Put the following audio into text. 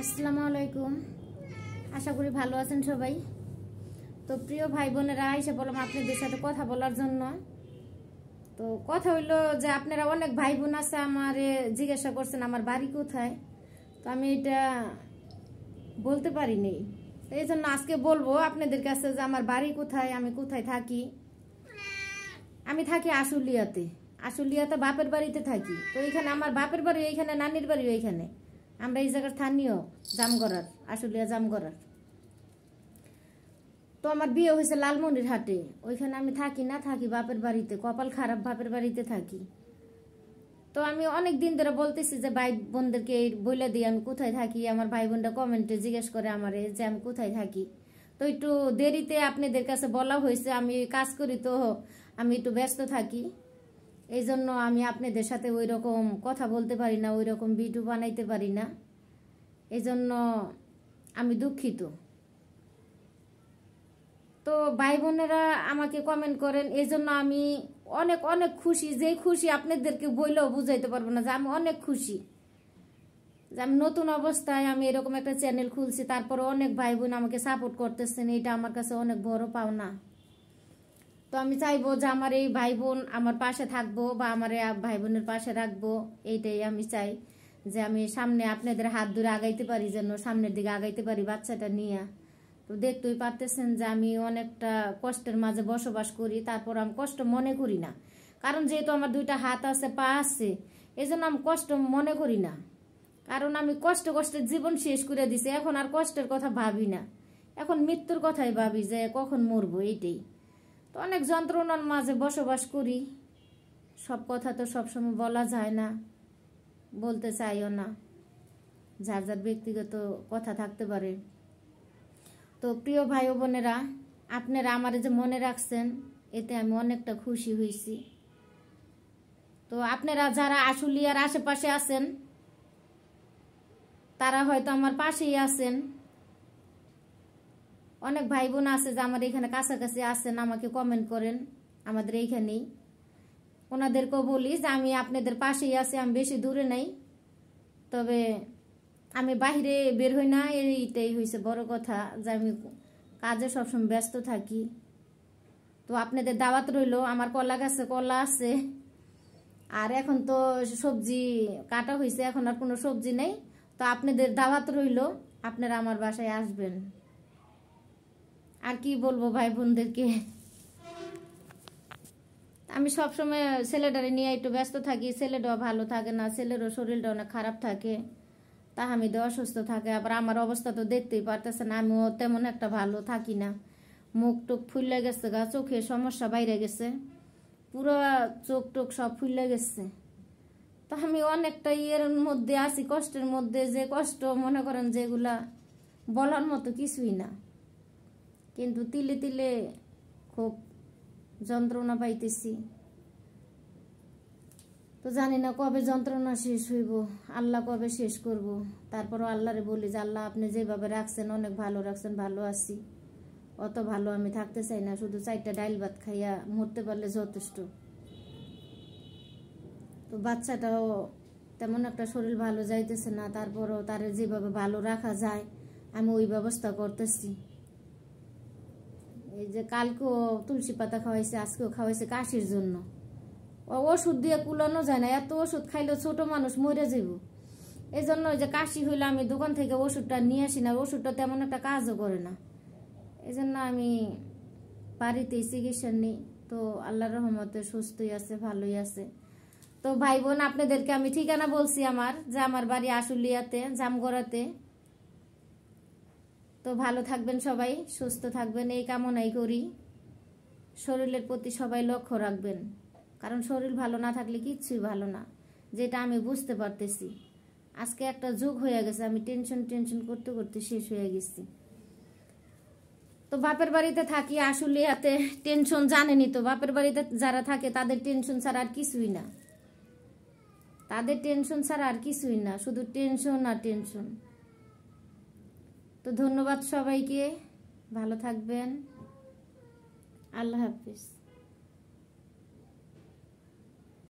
আসসালামু আলাইকুম। আশা করি ভালো আছেন সবাই। তো প্রিয় ভাই বোনেরা, এসে বললাম আপনাদের সাথে কথা বলার জন্য। তো কথা হইলো যে আপনারা অনেক ভাই বোন আছে আমারে জিজ্ঞাসা করছেন আমার বাড়ি কোথায়। তো আমি এটা বলতে পারিনি, তো এই জন্য আজকে বলবো আপনাদের কাছে যে আমার বাড়ি কোথায়, আমি কোথায় থাকি। আমি থাকি আশুলিয়াতে। আশুলিয়াতে বাপের বাড়িতে থাকি। তো এইখানে আমার বাপের বাড়ি এইখানে, নানির বাড়ি ওইখানে। আমরা এই জায়গার স্থানীয় জামগড়ার, আশুলিয়া জামগড়ার। তো আমার বিয়ে হয়েছে লালমনিরহাটে। ওইখানে আমি থাকি না, থাকি বাপের বাড়িতে। কপাল খারাপ, বাপের বাড়িতে থাকি। তো আমি অনেক দিন ধরে বলতেছি যে ভাই বোনদেরকে বলে দিই আমি কোথায় থাকি। আমার ভাই বোনরা কমেন্টে জিজ্ঞেস করে আমারে যে আমি কোথায় থাকি। তো একটু দেরিতে আপনাদের কাছে বলা হয়েছে। আমি কাজ করি, তো আমি একটু ব্যস্ত থাকি। এই জন্য আমি আপনাদের সাথে ওই রকম কথা বলতে পারি না, ওই রকম ভিডিও বানাইতে পারি না। এই জন্য আমি দুঃখিত। তো ভাই বোনেরা আমাকে কমেন্ট করেন, এই জন্য আমি অনেক অনেক খুশি। যেই খুশি আপনাদেরকে বললেও বুঝাইতে পারবো না, যে আমি অনেক খুশি যে আমি নতুন অবস্থায় আমি এরকম একটা চ্যানেল খুলছি। তারপরে অনেক ভাই বোন আমাকে সাপোর্ট করতেছেন, এটা আমার কাছে অনেক বড় পাওনা। তো আমি চাইবো যে আমার এই ভাই বোন আমার পাশে থাকবো, বা আমার ভাই বোনের পাশে রাখবো। এইটাই আমি চাই, যে আমি সামনে আপনাদের হাত ধরে আগাইতে পারি, যেন সামনের দিকে আগাইতে পারি বাচ্চাটা নিয়ে। তো দেখতেই পারতেছেন যে আমি অনেকটা কষ্টের মাঝে বসবাস করি। তারপর আমি কষ্ট মনে করি না, কারণ যেহেতু আমার দুইটা হাত আছে, পা আছে, এই জন্য আমি কষ্ট মনে করি না। কারণ আমি কষ্টে কষ্টের জীবন শেষ করে দিছি। এখন আর কষ্টের কথা ভাবি না, এখন মৃত্যুর কথাই ভাবি, যে কখন মরবো। এইটাই তো অনেক যন্ত্রণার মাঝে বসবাস করি। সব কথা তো সবসময় বলা যায় না, বলতে চাইও না। যার যার ব্যক্তিগত কথা থাকতে পারে। তো প্রিয় ভাই ও বোনেরা, আপনারা আমার যে মনে রাখছেন, এতে আমি অনেকটা খুশি হয়েছি। তো আপনারা যারা আশুলিয়ার আশেপাশে আছেন, তারা হয়তো আমার পাশেই আছেন। অনেক ভাই বোন আছে যে আমার এখানে কাছাকাছি আছেন, আমাকে কমেন্ট করেন আমাদের এইখানেই। ওনাদেরকেও বলি যে আমি আপনাদের পাশেই আছি, আমি বেশি দূরে নাই। তবে আমি বাইরে বের হই না, এইটাই হয়েছে বড় কথা, যে আমি কাজে সবসময় ব্যস্ত থাকি। তো আপনাদের দাওয়াত রইলো। আমার কলা গাছে কলা আছে, আর এখন তো সবজি কাটা হয়েছে, এখন আর কোনো সবজি নেই। তো আপনাদের দাওয়াত রইলো, আপনারা আমার বাসায় আসবেন। আর কি বলবো ভাই বোনদেরকে, আমি সবসময় ছেলেটারে নিয়ে একটু ব্যস্ত থাকি। ছেলেটাও ভালো থাকে না, ছেলেরও শরীরটা অনেক খারাপ থাকে, তাহামিদও অসুস্থ থাকে। আবার আমার অবস্থা তো দেখতেই পারতেছেন, আমিও তেমন একটা ভালো থাকি না। মুখ টুক ফুলে গেছে, গা চোখে সমস্যা বাইরে গেছে, পুরো চোখ টোক সব ফুলে গেছে। তো আমি অনেকটা ইয়ের মধ্যে আছি, কষ্টের মধ্যে। যে কষ্ট মনে করেন যেগুলা বলার মতো কিছুই না, কিন্তু তিলে তিলে খুব যন্ত্রণা পাইতেছি। তো জানি না কবে যন্ত্রণা শেষ হইব, আল্লাহ কবে শেষ করব। তারপরও আল্লাহরে বলি যে আল্লাহ আপনি যেভাবে রাখছেন অনেক ভালো রাখছেন, ভালো আছি। অত ভালো আমি থাকতে চাই না, শুধু 4টা ডাইল ভাত খাইয়া মরতে পারলে যথেষ্ট। তো বাচ্চাটাও তেমন একটা শরীর ভালো যাইতেছে না, তারপরও তারে যেভাবে ভালো রাখা যায় আমি ওই ব্যবস্থা করতেছি। এই যে কালকেও তুলসী পাতা খাওয়াইছে, আজকেও খাওয়াইছে কাশির জন্য। ওষুধ দিয়ে কুলানো যায় না, এত ওষুধ খাইলে ছোট মানুষ মরে যাব। এই জন্য ওই যে কাশি হইলে আমি দোকান থেকে ওষুধটা নিয়ে আসি না, ওষুধটা তেমন একটা কাজও করে না। এই জন্য আমি বাড়িতেই চিকিৎসা নিই। তো আল্লাহর রহমতে সুস্থই আছে, ভালোই আছে। তো ভাই বোন, আপনাদেরকে আমি ঠিকানা বলছি আমার, যে আমার বাড়ি আশুলিয়াতে, জামগড়াতে। তো ভালো থাকবেন সবাই, সুস্থ থাকবেন, এই কামনাই করি। শরীরের প্রতি সবাই লক্ষ্য রাখবেন, কারণ শরীর ভালো না থাকলে কিচ্ছুই ভালো না, যেটা আমি বুঝতে পারতেছি। আজকে একটা যুগ হয়ে গেছে, আমি টেনশন টেনশন করতে করতে শেষ হয়ে গেছি। তো বাপের বাড়িতে থাকি আশুলিয়াতে, টেনশন জানেনি তো। বাপের বাড়িতে যারা থাকে তাদের টেনশন ছাড়া আর কিছুই না, তাদের টেনশন ছাড়া আর কিছুই না, শুধু টেনশন আর টেনশন। তো ধন্যবাদ সবাইকে, ভালো থাকবেন, আল্লাহ হাফিজ।